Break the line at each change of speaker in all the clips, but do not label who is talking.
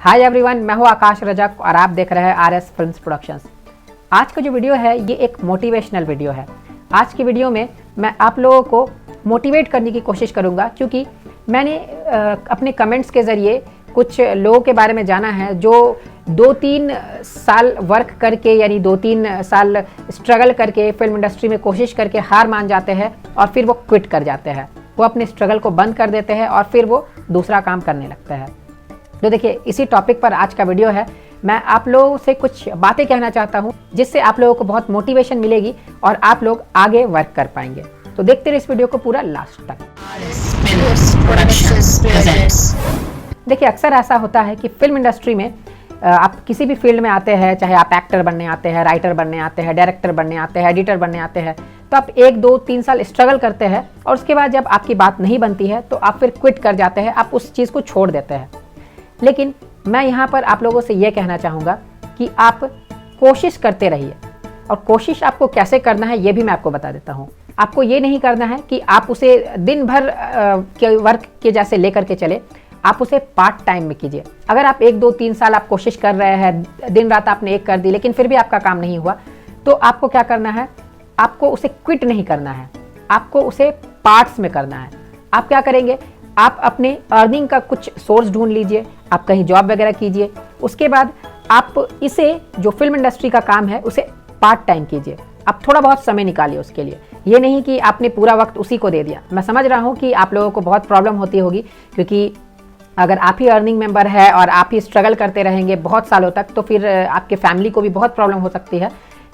Hi everyone, मैं हूं आकाश रजक और आप देख रहे हैं आरएस फिल्म्स प्रोडक्शंस। आज का जो वीडियो है ये एक मोटिवेशनल वीडियो है। आज की वीडियो में मैं आप लोगों को मोटिवेट करने की कोशिश करूंगा, क्योंकि मैंने अपने कमेंट्स के ज़रिए कुछ लोगों के बारे में जाना है जो 2-3 साल वर्क करके यानी 2-3 साल स्ट्रगल करके फिल्म इंडस्ट्री में कोशिश करके हार मान जाते हैं और फिर वो क्विट कर जाते हैं। वो अपने स्ट्रगल को बंद कर देते हैं और फिर वो दूसरा काम करने लगते हैं। तो देखिए, इसी टॉपिक पर आज का वीडियो है। मैं आप लोगों से कुछ बातें कहना चाहता हूं जिससे आप लोगों को बहुत मोटिवेशन मिलेगी और आप लोग आगे वर्क कर पाएंगे। तो देखते रहिए इस वीडियो को पूरा लास्ट तक। देखिए, अक्सर ऐसा होता है कि फिल्म इंडस्ट्री में आप किसी भी फील्ड में आते हैं, चाहे आप एक्टर बनने आते हैं, राइटर बनने आते हैं, डायरेक्टर बनने आते हैं, एडिटर बनने आते हैं, तो आप 1-2-3 साल स्ट्रगल करते हैं और उसके बाद जब आपकी बात नहीं बनती है तो आप फिर क्विट कर जाते हैं, आप उस चीज़ को छोड़ देते हैं। लेकिन मैं यहाँ पर आप लोगों से ये कहना चाहूँगा कि आप कोशिश करते रहिए, और कोशिश आपको कैसे करना है ये भी मैं आपको बता देता हूँ। आपको ये नहीं करना है कि आप उसे दिन भर के वर्क के जैसे लेकर के चले, आप उसे पार्ट टाइम में कीजिए। अगर आप 1-2-3 साल आप कोशिश कर रहे हैं, दिन रात आपने एक कर दी लेकिन फिर भी आपका काम नहीं हुआ, तो आपको क्या करना है, आपको उसे क्विट नहीं करना है, आपको उसे पार्ट्स में करना है। आप क्या करेंगे, आप अपने अर्निंग का कुछ सोर्स ढूंढ लीजिए, आप कहीं जॉब वगैरह कीजिए। उसके बाद आप इसे जो फिल्म इंडस्ट्री का काम है उसे पार्ट टाइम कीजिए। आप थोड़ा बहुत समय निकालिए उसके लिए। ये नहीं कि आपने पूरा वक्त उसी को दे दिया। मैं समझ रहा हूँ कि आप लोगों को बहुत प्रॉब्लम होती होगी, क्योंकि अगर आप ही अर्निंग मेंबर है और आप ही स्ट्रगल करते रहेंगे बहुत सालों तक, तो फिर आपके फैमिली को भी बहुत प्रॉब्लम हो सकती है।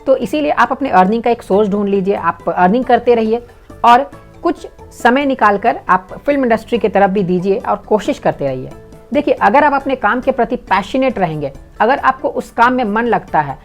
तो इसीलिए आप अपने अर्निंग का एक सोर्स ढूंढ लीजिए, आप अर्निंग करते रहिए और कुछ समय निकालकर आप फिल्म इंडस्ट्री की तरफ भी दीजिए और कोशिश करते रहिए। देखिए, अगर आप अपने काम के प्रति पैशनेट रहेंगे, अगर आपको उस काम में मन लगता है,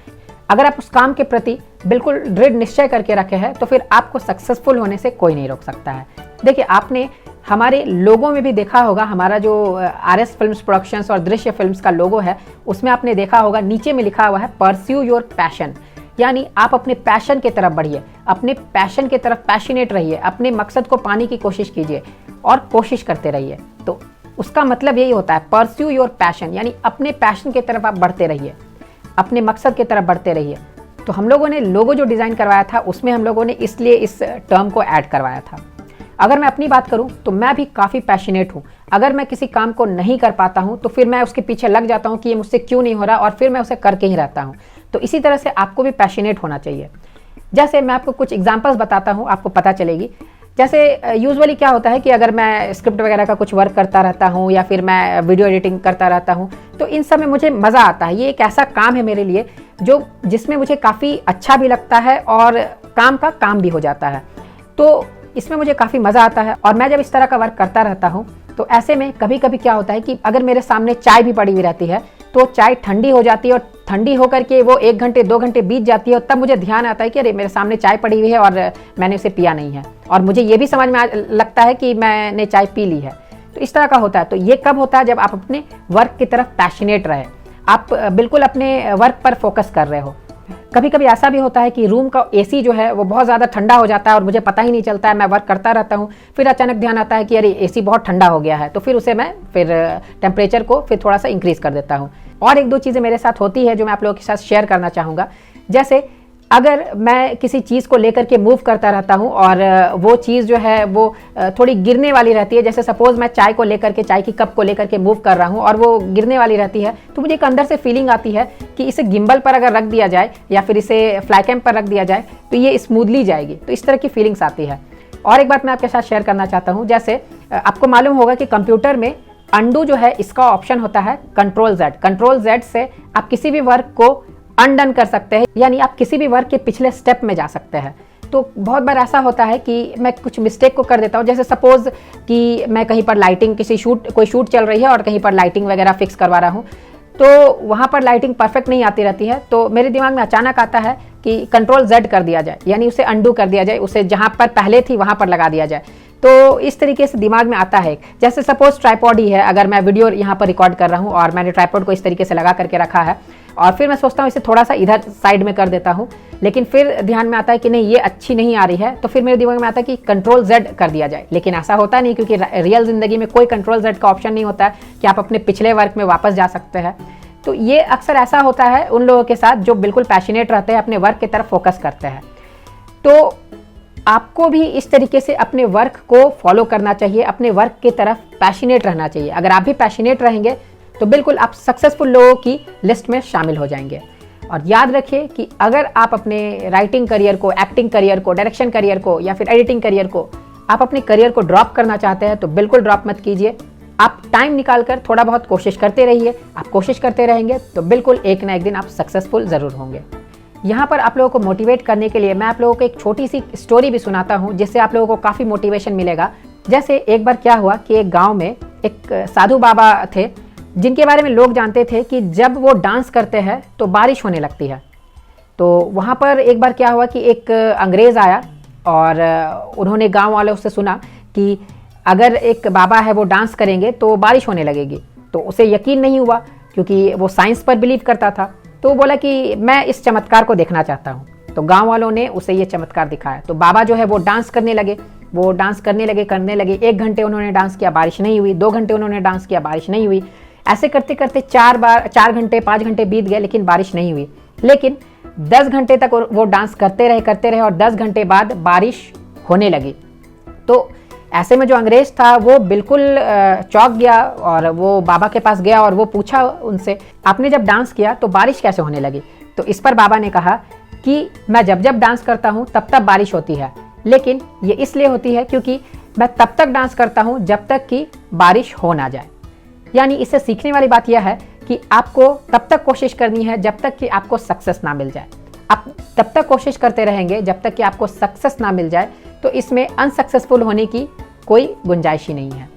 अगर आप उस काम के प्रति बिल्कुल दृढ़ निश्चय करके रखे हैं, तो फिर आपको सक्सेसफुल होने से कोई नहीं रोक सकता है। देखिए, आपने हमारे लोगों में भी देखा होगा, हमारा जो आरएस फिल्म्स प्रोडक्शंस और दृश्य फिल्म्स का लोगो है उसमें आपने देखा होगा नीचे में लिखा हुआ है परस्यू योर पैशन, यानी आप अपने पैशन की तरफ बढ़िए, अपने पैशन की तरफ पैशनेट रहिए, अपने मकसद को पाने की कोशिश कीजिए और कोशिश करते रहिए। तो उसका मतलब यही होता है, परस्यू योर पैशन, यानी अपने पैशन की तरफ आप बढ़ते रहिए, अपने मकसद की तरफ बढ़ते रहिए। तो हम लोगों ने लोगो जो डिज़ाइन करवाया था उसमें हम लोगों ने इसलिए इस टर्म को ऐड करवाया था। अगर मैं अपनी बात करूं तो मैं भी काफ़ी पैशनेट हूं। अगर मैं किसी काम को नहीं कर पाता हूं तो फिर मैं उसके पीछे लग जाता हूं कि ये मुझसे क्यों नहीं हो रहा, और फिर मैं उसे करके ही रहता हूं। तो इसी तरह से आपको भी पैशनेट होना चाहिए। जैसे मैं आपको कुछ एग्जांपल्स बताता हूं, आपको पता चलेगी। जैसे यूजुअली क्या होता है कि अगर मैं स्क्रिप्ट वगैरह का कुछ वर्क करता रहता हूं या फिर मैं वीडियो एडिटिंग करता रहता हूं, तो इन सब में मुझे मज़ा आता है। ये एक ऐसा काम है मेरे लिए जिसमें मुझे काफ़ी अच्छा भी लगता है और काम का काम भी हो जाता है। तो इसमें मुझे काफ़ी मज़ा आता है। और मैं जब इस तरह का वर्क करता रहता हूँ तो ऐसे में कभी कभी क्या होता है कि अगर मेरे सामने चाय भी पड़ी हुई रहती है तो चाय ठंडी हो जाती है, और ठंडी होकर के वो 1 घंटे 2 घंटे बीत जाती है, और तब मुझे ध्यान आता है कि अरे मेरे सामने चाय पड़ी हुई है और मैंने उसे पिया नहीं है, और मुझे ये भी समझ में लगता है कि मैंने चाय पी ली है। तो इस तरह का होता है। तो ये कब होता है, जब आप अपने वर्क की तरफ पैशनेट रहे, आप बिल्कुल अपने वर्क पर फोकस कर रहे हो। कभी कभी ऐसा भी होता है कि रूम का एसी जो है वो बहुत ज़्यादा ठंडा हो जाता है और मुझे पता ही नहीं चलता है, मैं वर्क करता रहता हूँ, फिर अचानक ध्यान आता है कि अरे एसी बहुत ठंडा हो गया है, तो फिर उसे मैं टेम्परेचर को फिर थोड़ा सा इंक्रीज़ कर देता हूँ। और 1-2 चीज़ें मेरे साथ होती है जो मैं आप लोगों के साथ शेयर करना चाहूँगा। जैसे अगर मैं किसी चीज़ को लेकर के मूव करता रहता हूँ और वो चीज़ जो है वो थोड़ी गिरने वाली रहती है, जैसे सपोज़ मैं चाय को लेकर के, चाय की कप को लेकर के मूव कर रहा हूँ और वो गिरने वाली रहती है, तो मुझे एक अंदर से फीलिंग आती है कि इसे गिम्बल पर अगर रख दिया जाए या फिर इसे फ्लाई कैम पर रख दिया जाए तो ये स्मूथली जाएगी। तो इस तरह की फीलिंग्स आती है। और एक बात मैं आपके साथ शेयर करना चाहता हूँ। जैसे आपको मालूम होगा कि कंप्यूटर में अंडू जो है इसका ऑप्शन होता है Ctrl Z। Ctrl Z से आप किसी भी वर्क को अनडन कर सकते हैं, यानी आप किसी भी वर्क के पिछले स्टेप में जा सकते हैं। तो बहुत बार ऐसा होता है कि मैं कुछ मिस्टेक को कर देता हूँ। जैसे सपोज कि मैं कहीं पर लाइटिंग, कोई शूट चल रही है और कहीं पर लाइटिंग वगैरह फिक्स करवा रहा हूँ, तो वहाँ पर लाइटिंग परफेक्ट नहीं आती रहती है। तो मेरे दिमाग में अचानक आता है कि Ctrl Z कर दिया जाए, यानी उसे अंडू कर दिया जाए, उसे जहाँ पर पहले थी वहाँ पर लगा दिया जाए। तो इस तरीके से दिमाग में आता है। जैसे सपोज ट्राइपॉड ही है, अगर मैं वीडियो यहाँ पर रिकॉर्ड कर रहा हूँ और मैंने ट्राइपॉड को इस तरीके से लगा करके रखा है, और फिर मैं सोचता हूँ इसे थोड़ा सा इधर साइड में कर देता हूँ, लेकिन फिर ध्यान में आता है कि नहीं ये अच्छी नहीं आ रही है, तो फिर मेरे दिमाग में आता है कि कंट्रोल Z कर दिया जाए। लेकिन ऐसा होता नहीं, क्योंकि रियल ज़िंदगी में कोई कंट्रोल Z का ऑप्शन नहीं होता है कि आप अपने पिछले वर्क में वापस जा सकते हैं। तो ये अक्सर ऐसा होता है उन लोगों के साथ जो बिल्कुल पैशनेट रहते हैं, अपने वर्क की तरफ फोकस करते हैं। तो आपको भी इस तरीके से अपने वर्क को फॉलो करना चाहिए, अपने वर्क की तरफ पैशनेट रहना चाहिए। अगर आप भी पैशनेट रहेंगे तो बिल्कुल आप सक्सेसफुल लोगों की लिस्ट में शामिल हो जाएंगे। और याद रखिए कि अगर आप अपने राइटिंग करियर को, एक्टिंग करियर को, डायरेक्शन करियर को या फिर एडिटिंग करियर को, आप अपने करियर को ड्रॉप करना चाहते हैं तो बिल्कुल ड्रॉप मत कीजिए। आप टाइम निकालकर थोड़ा बहुत कोशिश करते रहिए। आप कोशिश करते रहेंगे तो बिल्कुल एक ना एक दिन आप सक्सेसफुल ज़रूर होंगे। यहाँ पर आप लोगों को मोटिवेट करने के लिए मैं आप लोगों को एक छोटी सी स्टोरी भी सुनाता हूँ, जिससे आप लोगों को काफ़ी मोटिवेशन मिलेगा। जैसे एक बार क्या हुआ कि एक गाँव में एक साधु बाबा थे, जिनके बारे में लोग जानते थे कि जब वो डांस करते हैं तो बारिश होने लगती है। तो वहाँ पर एक बार क्या हुआ कि एक अंग्रेज़ आया और उन्होंने गांव वालों से सुना कि अगर एक बाबा है वो डांस करेंगे तो बारिश होने लगेगी। तो उसे यकीन नहीं हुआ, क्योंकि वो साइंस पर बिलीव करता था। तो वो बोला कि मैं इस चमत्कार को देखना चाहता हूँ। तो गांव वालों ने उसे ये चमत्कार दिखाया। तो बाबा जो है वो डांस करने लगे, वो डांस करने लगे। 1 घंटे उन्होंने डांस किया, बारिश नहीं हुई। 2 घंटे उन्होंने डांस किया, बारिश नहीं हुई। ऐसे करते करते 4 घंटे 5 घंटे बीत गए, लेकिन बारिश नहीं हुई। लेकिन 10 घंटे तक वो डांस करते रहे और 10 घंटे बाद बारिश होने लगी। तो ऐसे में जो अंग्रेज था वो बिल्कुल चौंक गया और वो बाबा के पास गया और वो पूछा उनसे, आपने जब डांस किया तो बारिश कैसे होने लगी? तो इस पर बाबा ने कहा कि मैं जब जब डांस करता हूँ तब तब बारिश होती है, लेकिन ये इसलिए होती है क्योंकि मैं तब तक डांस करता हूँ जब तक कि बारिश हो ना जाए। यानी इससे सीखने वाली बात यह है कि आपको तब तक कोशिश करनी है जब तक कि आपको सक्सेस ना मिल जाए। आप तब तक कोशिश करते रहेंगे जब तक कि आपको सक्सेस ना मिल जाए, तो इसमें अनसक्सेसफुल होने की कोई गुंजाइश ही नहीं है।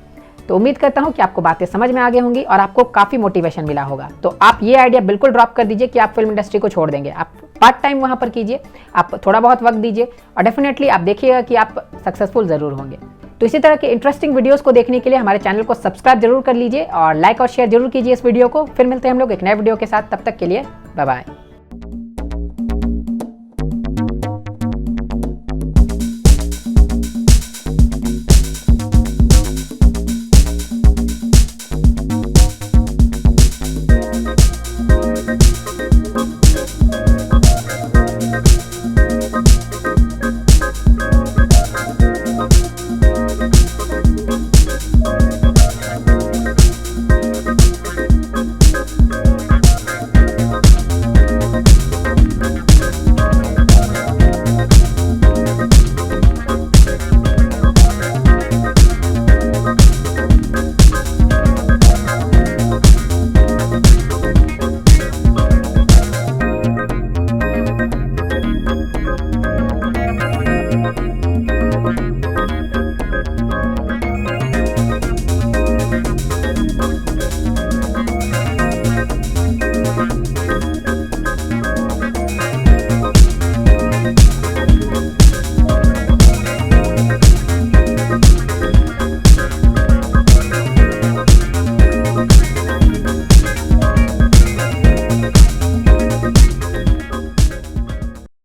तो उम्मीद करता हूं कि आपको बातें समझ में आ गई होंगी और आपको काफ़ी मोटिवेशन मिला होगा। तो आप ये आइडिया बिल्कुल ड्रॉप कर दीजिए कि आप फिल्म इंडस्ट्री को छोड़ देंगे। आप पार्ट टाइम वहाँ पर कीजिए, आप थोड़ा बहुत वक्त दीजिए और डेफिनेटली आप देखिएगा कि आप सक्सेसफुल ज़रूर होंगे। तो इसी तरह के इंटरेस्टिंग वीडियोस को देखने के लिए हमारे चैनल को सब्सक्राइब जरूर कर लीजिए और लाइक और शेयर जरूर कीजिए इस वीडियो को। फिर मिलते हैं हम लोग एक नए वीडियो के साथ, तब तक के लिए बाय बाय।